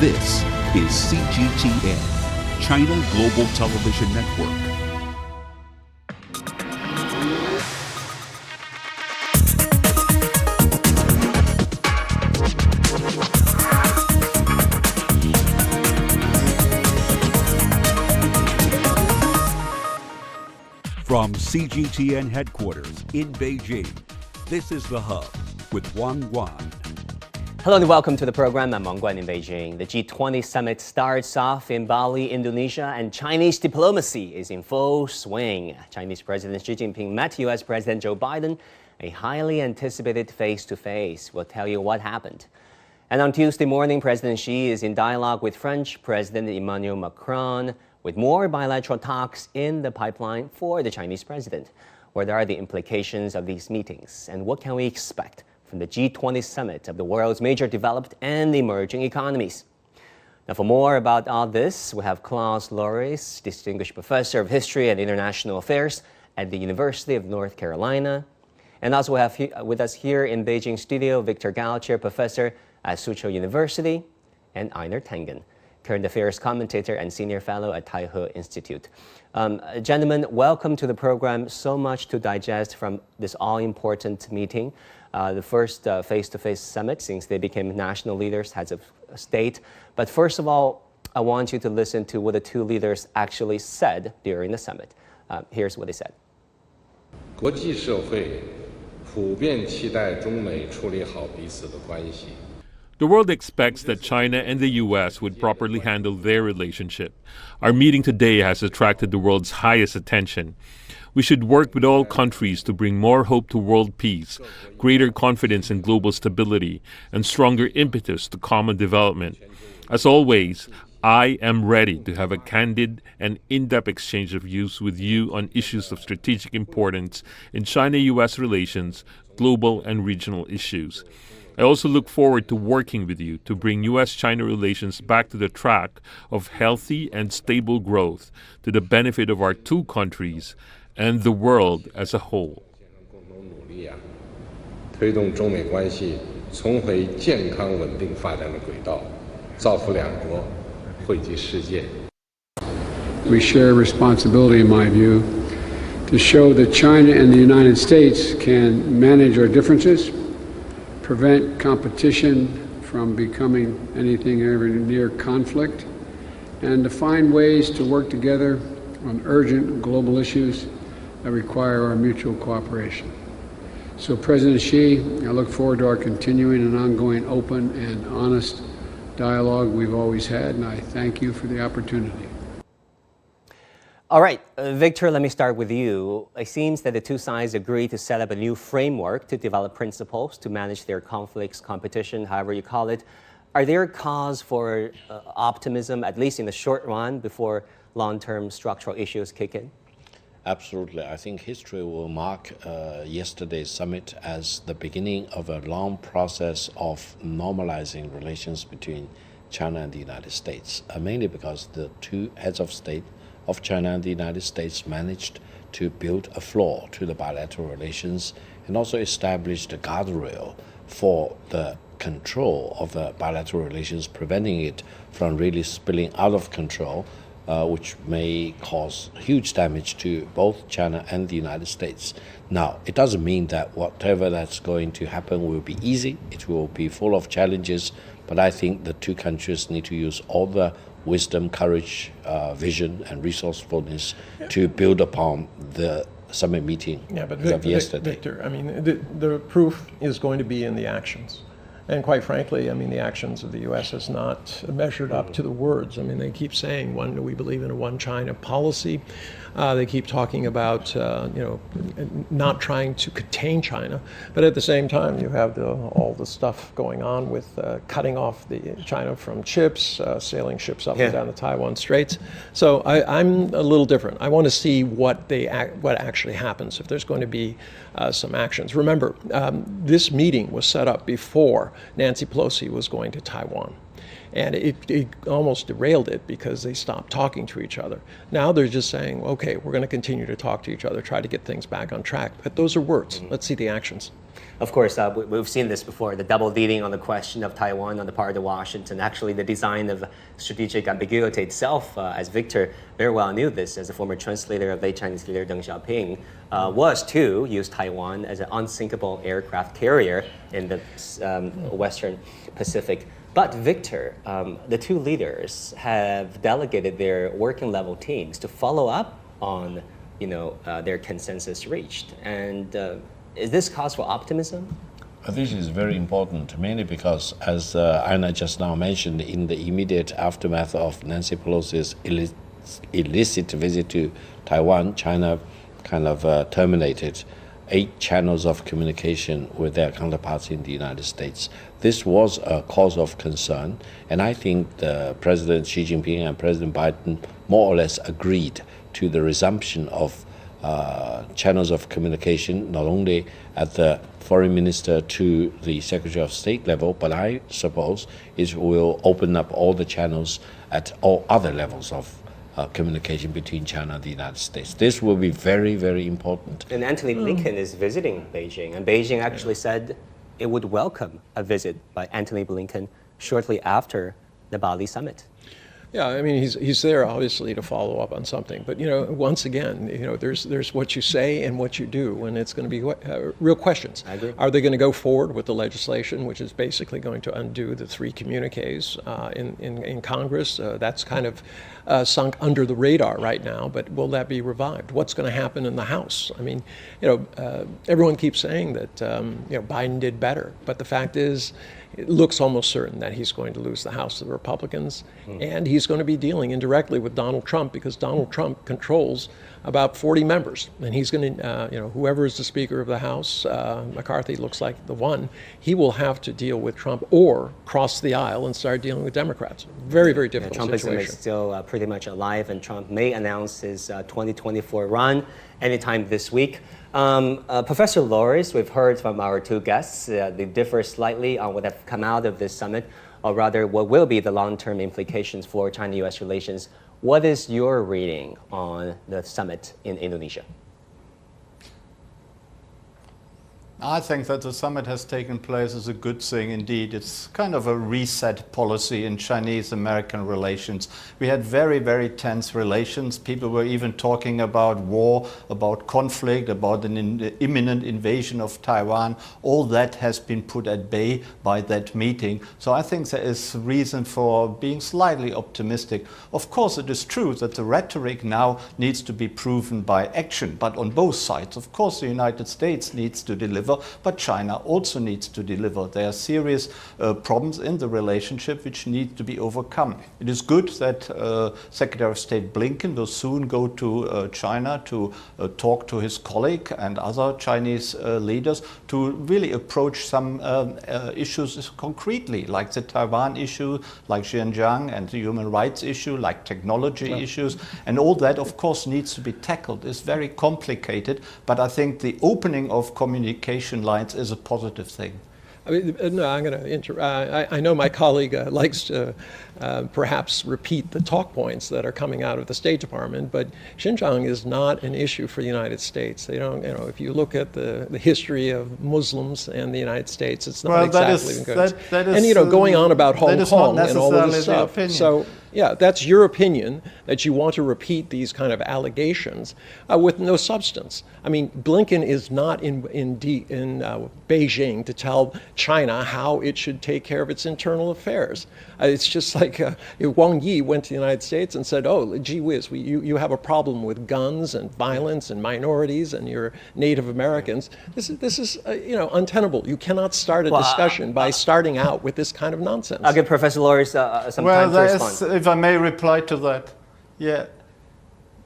This is CGTN, China Global Television Network. From CGTN headquarters in Beijing, this is The Hub with Wang Guan. Hello and welcome to the program. I'm Wang Guan in Beijing. The G20 Summit starts off in Bali, Indonesia, and Chinese diplomacy is in full swing. Chinese President Xi Jinping met U.S. President Joe Biden, a highly anticipated face-to-face. We'll tell you what happened. And on Tuesday morning, President Xi is in dialogue with French President Emmanuel Macron, with more bilateral talks in the pipeline for the Chinese president. What are the implications of these meetings, and what can we expect from the G20 Summit of the world's major developed and emerging economies? Now, for more about all this, we have Klaus Loris, Distinguished Professor of History and International Affairs at the University of North Carolina. And also we have with us here in Beijing studio, Victor Gao, Chair Professor at Suzhou University, and Einar Tengen, Current Affairs Commentator and Senior Fellow at Taihe Institute. Gentlemen, welcome to the program. So much to digest from this all-important meeting. The first face-to-face summit since they became national leaders, heads of state. But first of all, I want you to listen to what the two leaders actually said during the summit. Here's what they said. 国际社会普遍期待中美处理好彼此的关系。 The world expects that China and the U.S. would properly handle their relationship. Our meeting today has attracted the world's highest attention. We should work with all countries to bring more hope to world peace, greater confidence in global stability, and stronger impetus to common development. As always, I am ready to have a candid and in-depth exchange of views with you on issues of strategic importance in China-U.S. relations, global and regional issues. I also look forward to working with you to bring U.S.-China relations back to the track of healthy and stable growth to the benefit of our two countries and the world as a whole. 推动中美关系重回健康稳定发展的轨道，造福两国，惠及世界。 We share a responsibility, in my view, to show that China and the United States can manage our differences, prevent competition from becoming anything ever near conflict, and to find ways to work together on urgent global issues that require our mutual cooperation. So, President Xi, I look forward to our continuing and ongoing open and honest dialogue we've always had, and I thank you for the opportunity. All right, Victor, let me start with you. It seems that the two sides agreed to set up a new framework to develop principles to manage their conflicts, competition, however you call it. Are there cause for optimism, at least in the short run, before long-term structural issues kick in? Absolutely. I think history will mark yesterday's summit as the beginning of a long process of normalizing relations between China and the United States, mainly because the two heads of state of China and the United States managed to build a floor to the bilateral relations and also established a guardrail for the control of the bilateral relations, preventing it from really spilling out of control, which may cause huge damage to both China and the United States. Now, it doesn't mean that whatever that's going to happen will be easy. It will be full of challenges, but I think the two countries need to use all the wisdom, courage, vision, and resourcefulness to build upon the summit meeting of yesterday. Victor, I mean, the proof is going to be in the actions. And quite frankly, I mean, the actions of the U.S. has not measured up to the words. I mean, they keep saying, we believe in a one China policy. They keep talking about, not trying to contain China. But at the same time, you have all the stuff going on with cutting off China from chips, sailing ships up and down the Taiwan Straits. So I'm a little different. I want to see what actually happens, if there's going to be some actions. Remember, this meeting was set up before Nancy Pelosi was going to Taiwan. And it almost derailed it because they stopped talking to each other. Now they're just saying, okay, we're going to continue to talk to each other, try to get things back on track. But those are words. Let's see the actions. Of course, we've seen this before, the double dealing on the question of Taiwan on the part of Washington. Actually, the design of strategic ambiguity itself, as Victor very well knew this as a former translator of late Chinese leader Deng Xiaoping, was to use Taiwan as an unsinkable aircraft carrier in the Western Pacific. But Victor, the two leaders have delegated their working level teams to follow up on, their consensus reached. And is this cause for optimism? I think it is very important, mainly because, as Anna just now mentioned, in the immediate aftermath of Nancy Pelosi's illicit visit to Taiwan, China kind of terminated 8 channels of communication with their counterparts in the United States. This was a cause of concern, and I think the President Xi Jinping and President Biden more or less agreed to the resumption of channels of communication, not only at the foreign minister to the Secretary of State level, but I suppose it will open up all the channels at all other levels of communication between China and the United States. This will be very, very important. And Antony Blinken is visiting Beijing, and Beijing actually said it would welcome a visit by Antony Blinken shortly after the Bali summit. Yeah, I mean, he's there obviously to follow up on something. But, once again, there's what you say and what you do, and it's going to be real questions. I agree. Are they going to go forward with the legislation, which is basically going to undo the 3 communiques in Congress? That's kind of sunk under the radar right now, but will that be revived? What's going to happen in the House? I mean, everyone keeps saying that, Biden did better, but the fact is, it looks almost certain that he's going to lose the House to the Republicans, and he's going to be dealing indirectly with Donald Trump because Donald Trump controls about 40 members, and he's going to, whoever is the Speaker of the House, McCarthy looks like the one, he will have to deal with Trump or cross the aisle and start dealing with Democrats. Very, very difficult situation. Trumpism is still pretty much alive, and Trump may announce his 2024 run anytime this week. Professor Loris, we've heard from our 2 guests, they differ slightly on what have come out of this summit, or rather what will be the long-term implications for China-U.S. relations. What is your reading on the summit in Indonesia? I think that the summit has taken place is a good thing indeed. It's kind of a reset policy in Chinese-American relations. We had very, very tense relations. People were even talking about war, about conflict, about an imminent invasion of Taiwan. All that has been put at bay by that meeting. So I think there is reason for being slightly optimistic. Of course, it is true that the rhetoric now needs to be proven by action, but on both sides. Of course, the United States needs to deliver, but China also needs to deliver. There are serious problems in the relationship which need to be overcome. It is good that Secretary of State Blinken will soon go to China to talk to his colleague and other Chinese leaders to really approach some issues concretely, like the Taiwan issue, like Xinjiang, and the human rights issue, like technology issues. And all that, of course, needs to be tackled. It's very complicated, but I think the opening of communication lines is a positive thing. I mean, no, I'm going to I know my colleague likes to perhaps repeat the talk points that are coming out of the State Department, but Xinjiang is not an issue for the United States. They don't, if you look at the history of Muslims and the United States, it's not exactly good. And going on about Hong Kong and all of this stuff. So yeah, that's your opinion that you want to repeat these kind of allegations with no substance. I mean, Blinken is not in Beijing to tell China how it should take care of its internal affairs. It's just like Wang Yi went to the United States and said, "Oh, gee whiz, you have a problem with guns and violence and minorities and your Native Americans. This is untenable. You cannot start a discussion by starting out with this kind of nonsense." I'll give Professor Loris some time to respond. If I may reply to that, yeah.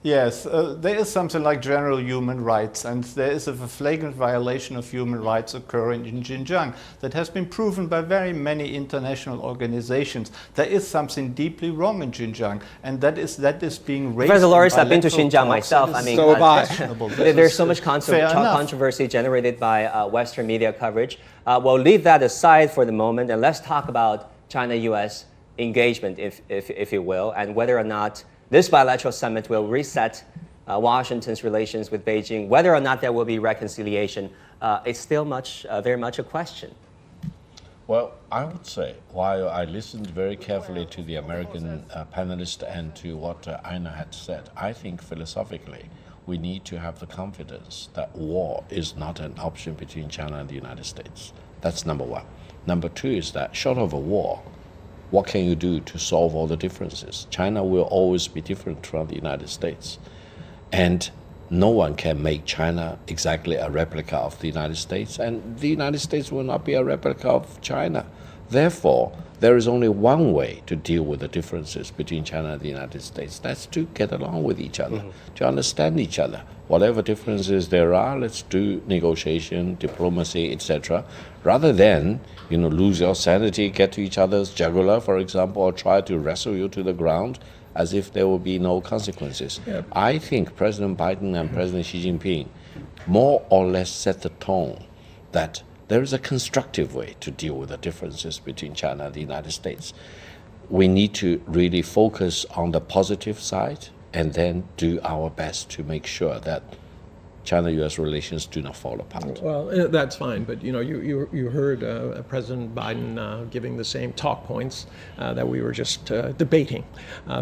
Yes, there is something like general human rights, and there is a flagrant violation of human rights occurring in Xinjiang that has been proven by very many international organizations. There is something deeply wrong in Xinjiang, and that is being raised. Professor Loris, I've been to Xinjiang myself. I mean, so have I. There's so much controversy generated by Western media coverage. We'll leave that aside for the moment, and let's talk about China-U.S. engagement, if you will, and whether or not this bilateral summit will reset Washington's relations with Beijing. Whether or not there will be reconciliation, it's still very much a question. Well, I would say, while I listened very carefully to the American panelists and to what Aina had said, I think philosophically we need to have the confidence that war is not an option between China and the United States. That's number one. Number two is that short of a war, what can you do to solve all the differences? China will always be different from the United States. And no one can make China exactly a replica of the United States, and the United States will not be a replica of China. Therefore, there is only one way to deal with the differences between China and the United States. That's to get along with each other, to understand each other. Whatever differences there are, let's do negotiation, diplomacy, etc., rather than lose your sanity, get to each other's jugular, for example, or try to wrestle you to the ground as if there will be no consequences. Yep. I think President Biden and President Xi Jinping more or less set the tone that there is a constructive way to deal with the differences between China and the United States. We need to really focus on the positive side and then do our best to make sure that China-U.S. relations do not fall apart. Well, that's fine, but you heard President Biden giving the same talk points that we were just debating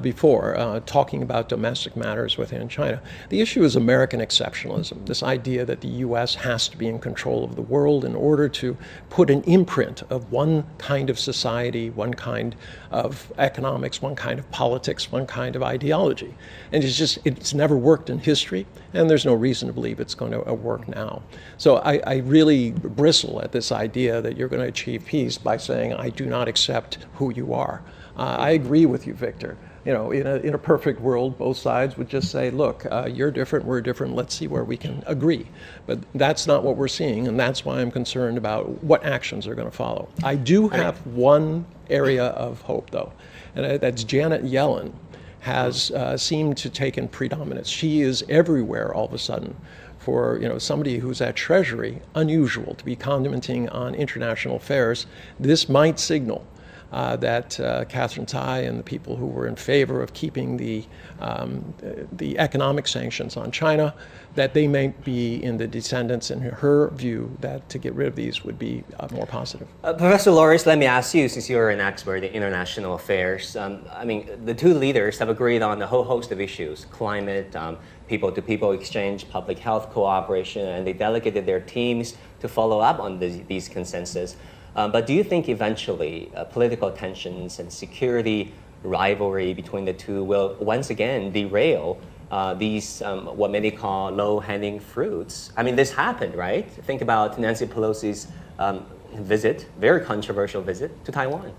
before, talking about domestic matters within China. The issue is American exceptionalism, this idea that the U.S. has to be in control of the world in order to put an imprint of one kind of society, one kind of economics, one kind of politics, one kind of ideology. And it's never worked in history, and there's no reason to believe it's going to work now. So I really bristle at this idea that you're going to achieve peace by saying, I do not accept who you are. I agree with you, Victor. In a perfect world, both sides would just say, look, you're different, we're different, let's see where we can agree. But that's not what we're seeing, and that's why I'm concerned about what actions are going to follow. I do have one area of hope, though, and that's Janet Yellen has seemed to take in predominance. She is everywhere all of a sudden. For somebody who's at Treasury, unusual to be commenting on international affairs. This might signal that Catherine Tai and the people who were in favor of keeping the economic sanctions on China, that they may be in the descendants, in her view, that to get rid of these would be more positive. Professor Loris, let me ask you, since you're an expert in international affairs, the two leaders have agreed on a whole host of issues: climate, people-to-people exchange, public health cooperation, and they delegated their teams to follow up on these consensus. But do you think eventually political tensions and security rivalry between the two will once again derail these what many call low-hanging fruits? This happened, right? Think about Nancy Pelosi's visit, very controversial visit to Taiwan.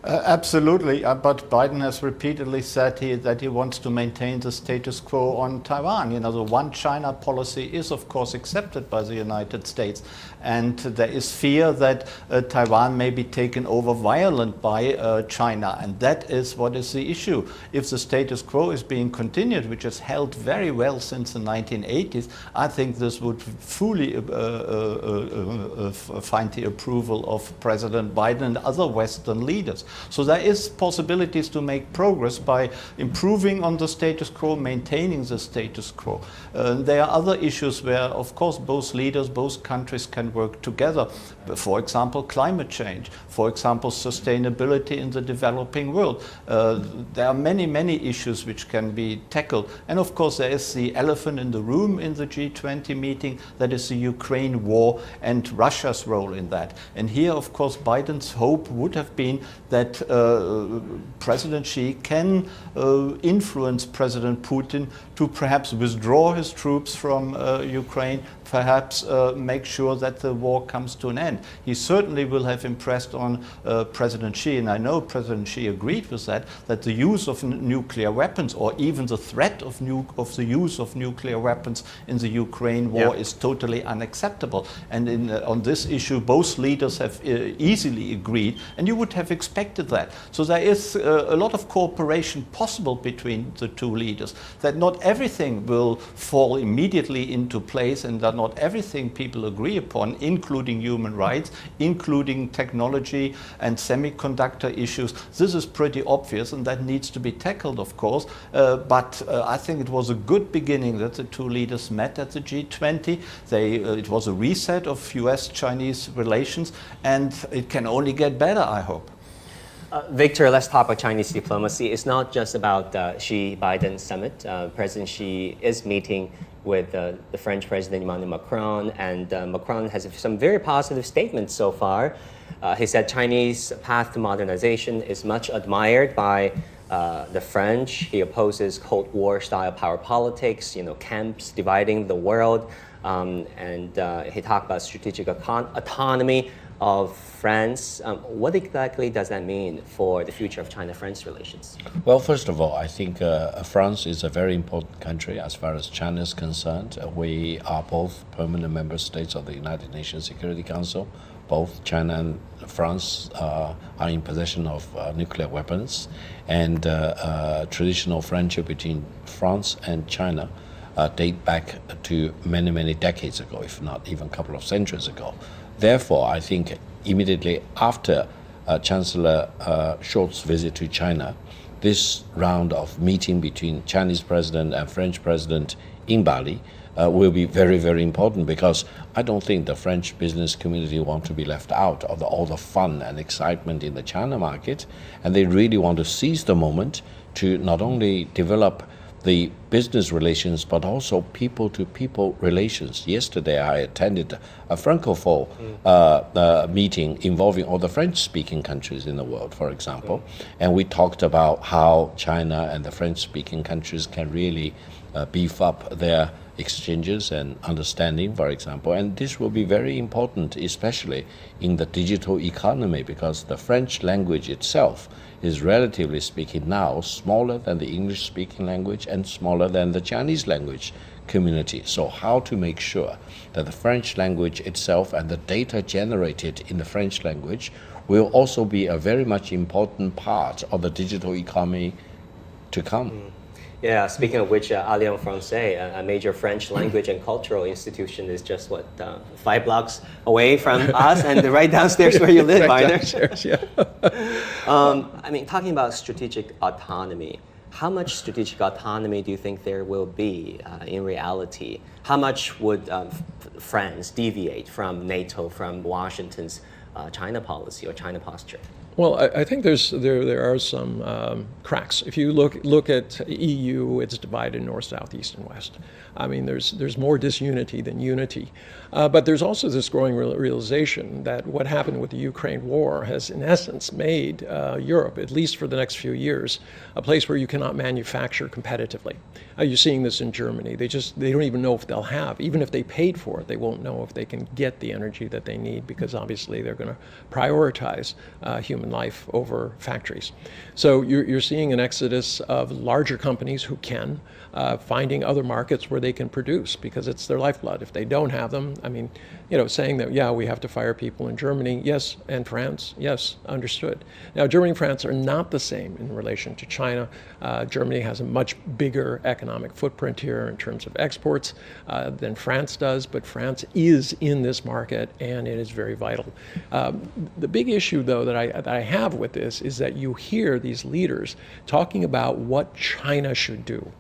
Absolutely, but Biden has repeatedly said that he wants to maintain the status quo on Taiwan. The one China policy is, of course, accepted by the United States, and there is fear that Taiwan may be taken over violent by China, and that is what is the issue. If the status quo is being continued, which has held very well since the 1980s, I think this would fully find the approval of President Biden and other Western leaders. So there is possibilities to make progress by improving on the status quo, maintaining the status quo. There are other issues where, of course, both leaders, both countries can work together. For example, climate change. For example, sustainability in the developing world. There are many, many issues which can be tackled. And of course, there is the elephant in the room in the G20 meeting, that is the Ukraine war and Russia's role in that. And here, of course, Biden's hope would have been that President Xi can influence President Putin to perhaps withdraw his troops from Ukraine, perhaps make sure that the war comes to an end. He certainly will have impressed on President Xi, and I know President Xi agreed with that the use of nuclear weapons, or even the threat of the use of nuclear weapons in the Ukraine war, is totally unacceptable. And on this issue, both leaders have easily agreed, and you would have expected that. So there is a lot of cooperation possible between the two leaders, that not everything will fall immediately into place, and that not everything people agree upon, including human rights, including technology and semiconductor issues. This is pretty obvious, and that needs to be tackled, of course. But I think it was a good beginning that the two leaders met at the G20. It was a reset of US-Chinese relations, and it can only get better, I hope. Victor, let's talk about Chinese diplomacy. It's not just about Xi-Biden summit. President Xi is meeting with the French President Emmanuel Macron, and Macron has some very positive statements so far. He said Chinese path to modernization is much admired by the French. He opposes Cold War style power politics, camps dividing the world, and he talked about strategic autonomy of France. What exactly does that mean for the future of China-France relations? Well, first of all, I think France is a very important country as far as China is concerned. We are both permanent member states of the United Nations Security Council. Both China and France are in possession of nuclear weapons, and traditional friendship between France and China date back to many, many decades ago, if not even a couple of centuries ago. Therefore, I think immediately after Chancellor Scholz's visit to China, this round of meeting between Chinese President and French President in Bali will be very, very important, because I don't think the French business community want to be left out of all the fun and excitement in the China market, and they really want to seize the moment to not only develop the business relations, but also people-to-people relations. Yesterday, I attended a Francophone meeting involving all the French-speaking countries in the world, for example, and we talked about how China and the French-speaking countries can really beef up their exchanges and understanding, for example. And this will be very important, especially in the digital economy, because the French language itself is, relatively speaking now, smaller than the English-speaking language and smaller than the Chinese language community. So how to make sure that the French language itself and the data generated in the French language will also be a very much important part of the digital economy to come. Yeah, speaking of which, Alliance Française, a major French language and cultural institution, is just 5 blocks away from us, and right downstairs where you live, Right either. downstairs, yeah. I mean, talking about strategic autonomy, how much strategic autonomy do you think there will be in reality? How much would France deviate from NATO, from Washington's China policy or China posture? Well, I think there are some cracks. If you look at EU, it's divided north, south, east, and west. I mean, there's more disunity than unity. But there's also this growing realization that what happened with the Ukraine war has, in essence, made Europe, at least for the next few years, a place where you cannot manufacture competitively. You're seeing this in Germany. They don't even know if they'll have, even if they paid for it, they won't know if they can get the energy that they need, because obviously they're going to prioritize human life over factories. So you're seeing an exodus of larger companies who can, finding other markets where they can produce, because it's their lifeblood. If they don't have them, I mean, saying that, yeah, we have to fire people in Germany, yes, and France, yes, understood. Now, Germany and France are not the same in relation to China. Germany has a much bigger economic footprint here in terms of exports than France does, but France is in this market, and it is very vital. The big issue, though, that I have with this is that you hear these leaders talking about what China should do.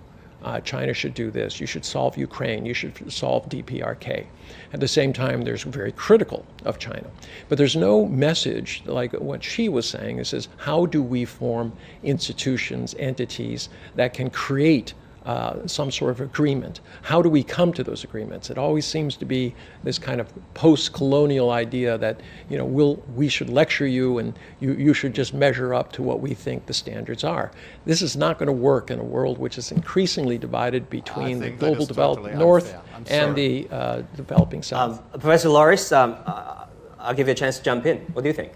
China should do this. You should solve Ukraine. You should solve DPRK. At the same time, they're very critical of China. But there's no message like what Xi was saying. It says, how do we form institutions, entities that can create some sort of agreement. How do we come to those agreements? It always seems to be this kind of post-colonial idea that, you know, we should lecture you and you should just measure up to what we think the standards are. This is not going to work in a world which is increasingly divided between the global developed North and the developing South. Professor Loris, I'll give you a chance to jump in. What do you think?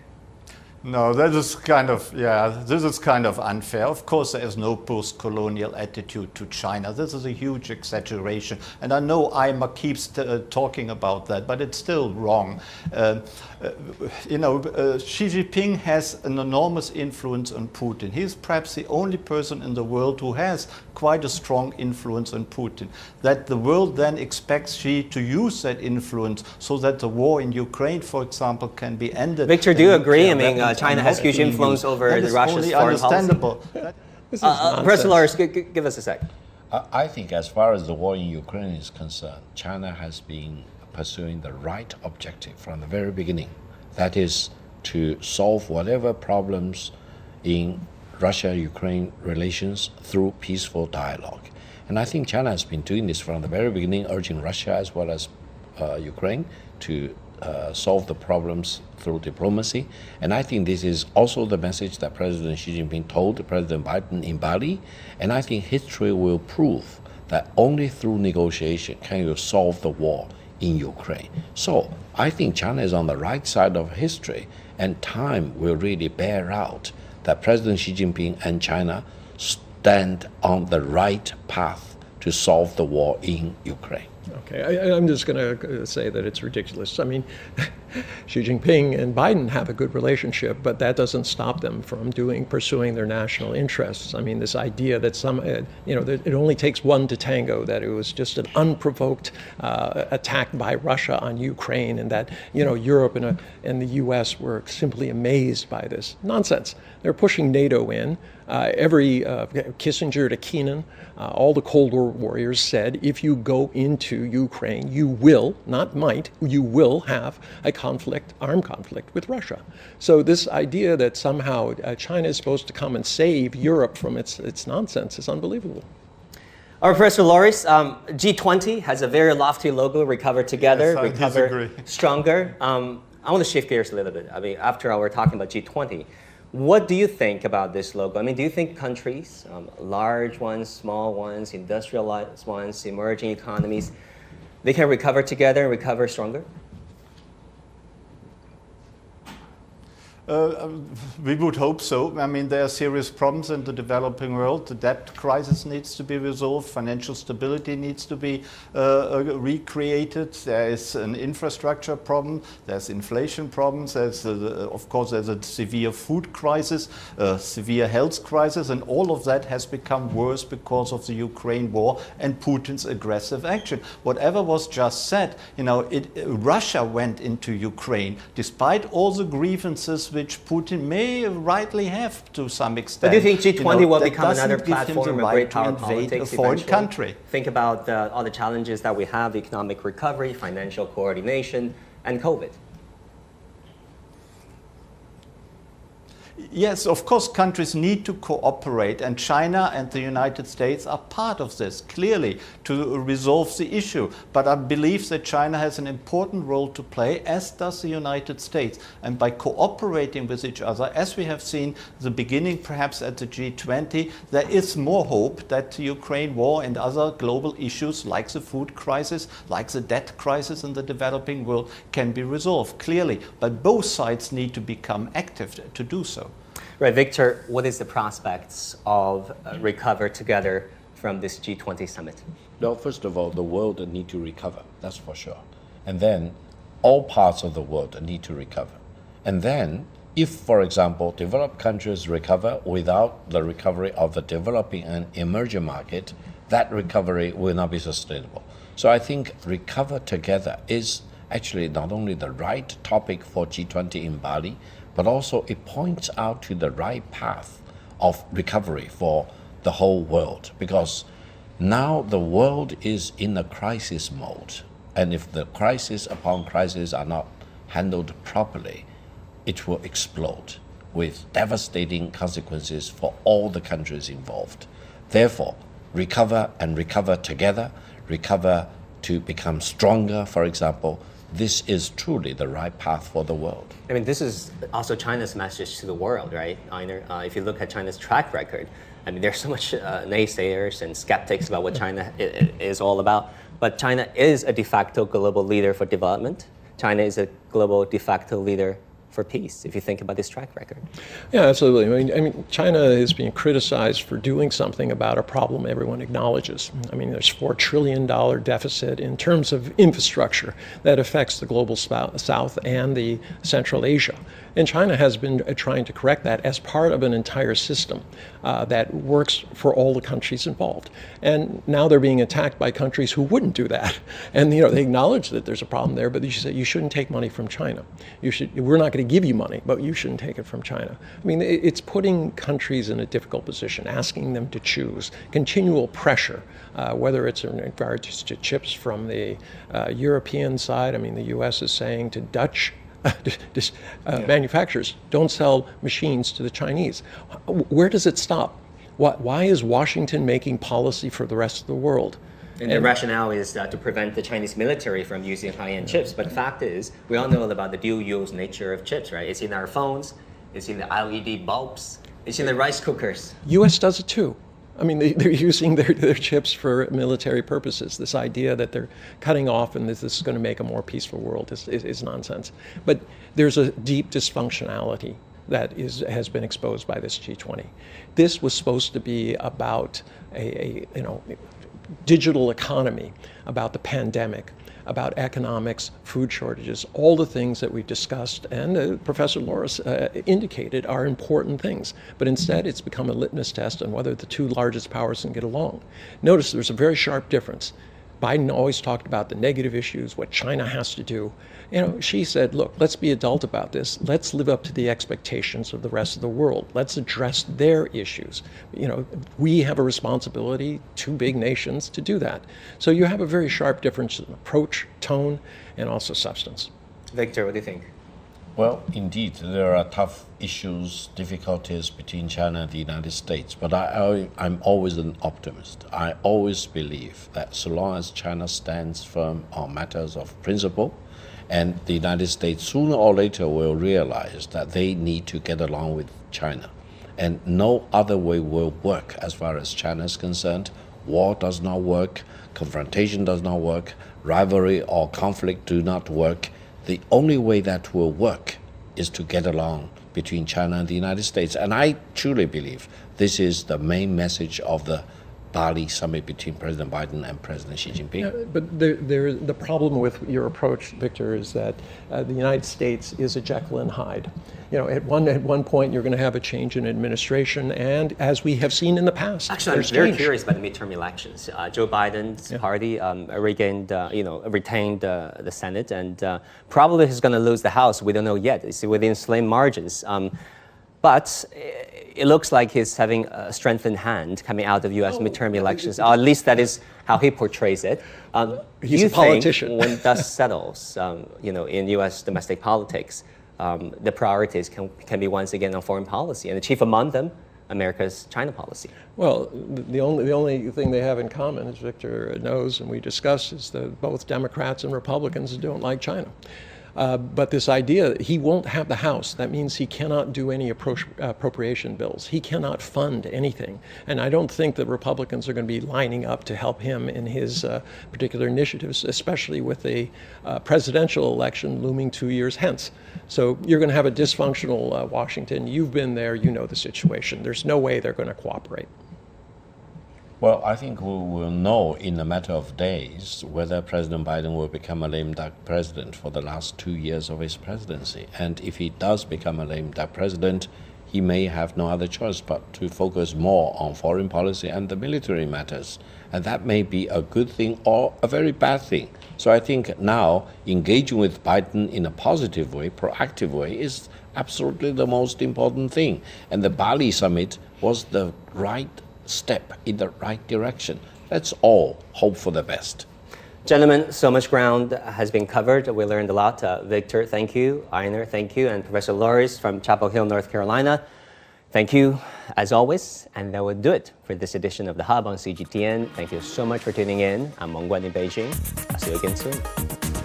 No, this is kind of unfair. Of course, there is no post-colonial attitude to China. This is a huge exaggeration. And I know IMA keeps talking about that, but it's still wrong. Xi Jinping has an enormous influence on Putin. He's perhaps the only person in the world who has quite a strong influence on Putin. That the world then expects Xi to use that influence so that the war in Ukraine, for example, can be ended. Victor, do you agree? I mean, China has huge influence over Russia's foreign policy. Professor Loris, give us a sec. I think as far as the war in Ukraine is concerned, China has been pursuing the right objective from the very beginning. That is to solve whatever problems in Russia-Ukraine relations through peaceful dialogue. And I think China has been doing this from the very beginning, urging Russia as well as Ukraine to solve the problems through diplomacy. And I think this is also the message that President Xi Jinping told President Biden in Bali. And I think history will prove that only through negotiation can you solve the war in Ukraine. So I think China is on the right side of history, and time will really bear out that President Xi Jinping and China stand on the right path to solve the war in Ukraine. Okay, I'm just going to say that it's ridiculous. I mean, Xi Jinping and Biden have a good relationship, but that doesn't stop them from pursuing their national interests. I mean, this idea that that it only takes one to tango, that it was just an unprovoked attack by Russia on Ukraine, and that, Europe and the U.S. were simply amazed by this. Nonsense. They're pushing NATO in. Every Kissinger to Keenan, all the Cold War warriors said, if you go into Ukraine, you will, not might, you will have a armed conflict with Russia. So this idea that somehow China is supposed to come and save Europe from its nonsense is unbelievable. All right, Professor Loris, G20 has a very lofty logo, recover together, yes, recover stronger. I want to shift gears a little bit. I mean, after all, we're talking about G20. What do you think about this logo? I mean, do you think countries, large ones, small ones, industrialized ones, emerging economies, they can recover together and recover stronger? We would hope so. I mean, there are serious problems in the developing world. The debt crisis needs to be resolved. Financial stability needs to be recreated. There is an infrastructure problem. There's inflation problems. Of course, there's a severe food crisis, a severe health crisis, and all of that has become worse because of the Ukraine war and Putin's aggressive action. Whatever was just said, Russia went into Ukraine despite all the grievances which Putin may rightly have to some extent. But do you think G20 will become another platform of great power a politics foreign eventually? country? Think about all the challenges that we have, economic recovery, financial coordination, and COVID. Yes, of course, countries need to cooperate, and China and the United States are part of this, clearly, to resolve the issue. But I believe that China has an important role to play, as does the United States. And by cooperating with each other, as we have seen the beginning perhaps at the G20, there is more hope that the Ukraine war and other global issues like the food crisis, like the debt crisis in the developing world can be resolved, clearly. But both sides need to become active to do so. Right, Victor, what is the prospects of recover together from this G20 summit? No, first of all, the world need to recover, that's for sure. And then all parts of the world need to recover. And then if, for example, developed countries recover without the recovery of the developing and emerging market, that recovery will not be sustainable. So I think recover together is actually not only the right topic for G20 in Bali, but also it points out to the right path of recovery for the whole world. Because now the world is in a crisis mode. And if the crisis upon crisis are not handled properly, it will explode with devastating consequences for all the countries involved. Therefore, recover and recover together, recover to become stronger, for example. This is truly the right path for the world. I mean, this is also China's message to the world, right? If you look at China's track record, I mean, there's so much naysayers and skeptics about what China is all about. But China is a de facto global leader for development. China is a global de facto leader for peace, if you think about this track record. Yeah, absolutely. I mean, China is being criticized for doing something about a problem everyone acknowledges. I mean, there's $4 trillion deficit in terms of infrastructure that affects the global south and the Central Asia. And China has been trying to correct that as part of an entire system that works for all the countries involved. And now they're being attacked by countries who wouldn't do that. And they acknowledge that there's a problem there, but they say you shouldn't take money from China. We're not going to give you money, but you shouldn't take it from China. I mean, it's putting countries in a difficult position, asking them to choose, continual pressure, whether it's in regards to chips from the European side. I mean, the U.S. is saying to Dutch manufacturers, don't sell machines to the Chinese. Where does it stop? Why is Washington making policy for the rest of the world? And the rationale is to prevent the Chinese military from using high-end chips. But the fact is, we all know about the dual-use nature of chips, right? It's in our phones, it's in the LED bulbs, it's in the rice cookers. U.S. does it too. I mean, they're using their chips for military purposes. This idea that they're cutting off and this is going to make a more peaceful world is nonsense. But there's a deep dysfunctionality that has been exposed by this G20. This was supposed to be about a digital economy, about the pandemic, about economics, food shortages, all the things that we've discussed and Professor Loris indicated are important things. But instead, it's become a litmus test on whether the two largest powers can get along. Notice there's a very sharp difference. Biden always talked about the negative issues, what China has to do. Xi said, look, let's be adult about this. Let's live up to the expectations of the rest of the world. Let's address their issues. We have a responsibility, two big nations, to do that. So you have a very sharp difference in approach, tone, and also substance. Victor, what do you think? Well, indeed, there are tough issues, difficulties between China and the United States, but I'm always an optimist. I always believe that so long as China stands firm on matters of principle, and the United States sooner or later will realize that they need to get along with China. And no other way will work as far as China is concerned. War does not work, confrontation does not work, rivalry or conflict do not work. The only way that will work is to get along between China and the United States. And I truly believe this is the main message of the Bali summit between President Biden and President Xi Jinping. Yeah, but the problem with your approach, Victor, is that the United States is a Jekyll and Hyde. At one point you're going to have a change in administration, and as we have seen in the past, actually, I'm very curious about the midterm elections. Joe Biden's party retained the Senate, and probably he's going to lose the House. We don't know yet. It's within slim margins. But it looks like he's having a strengthened hand coming out of U.S. midterm elections. At least that is how he portrays it. He's a politician. Think when dust settles, in U.S. domestic politics, the priorities can be once again on foreign policy, and the chief among them, America's China policy. Well, the only thing they have in common, as Victor knows and we discussed, is that both Democrats and Republicans don't like China. But this idea that he won't have the House, that means he cannot do any appropriation bills. He cannot fund anything. And I don't think that Republicans are going to be lining up to help him in his particular initiatives, especially with the presidential election looming 2 years hence. So you're going to have a dysfunctional Washington. You've been there, you know the situation. There's no way they're going to cooperate. Well, I think we will know in a matter of days whether President Biden will become a lame duck president for the last 2 years of his presidency. And if he does become a lame duck president, he may have no other choice but to focus more on foreign policy and the military matters. And that may be a good thing or a very bad thing. So I think now engaging with Biden in a positive way, proactive way, is absolutely the most important thing. And the Bali summit was the right step in the right direction. Let's all hope for the best. Gentlemen, so much ground has been covered. We learned a lot. Victor, thank you. Einar, thank you. And Professor Loris from Chapel Hill, North Carolina. Thank you, as always, and that will do it for this edition of The Hub on CGTN. Thank you so much for tuning in. I'm Wang Guan in Beijing. I'll see you again soon.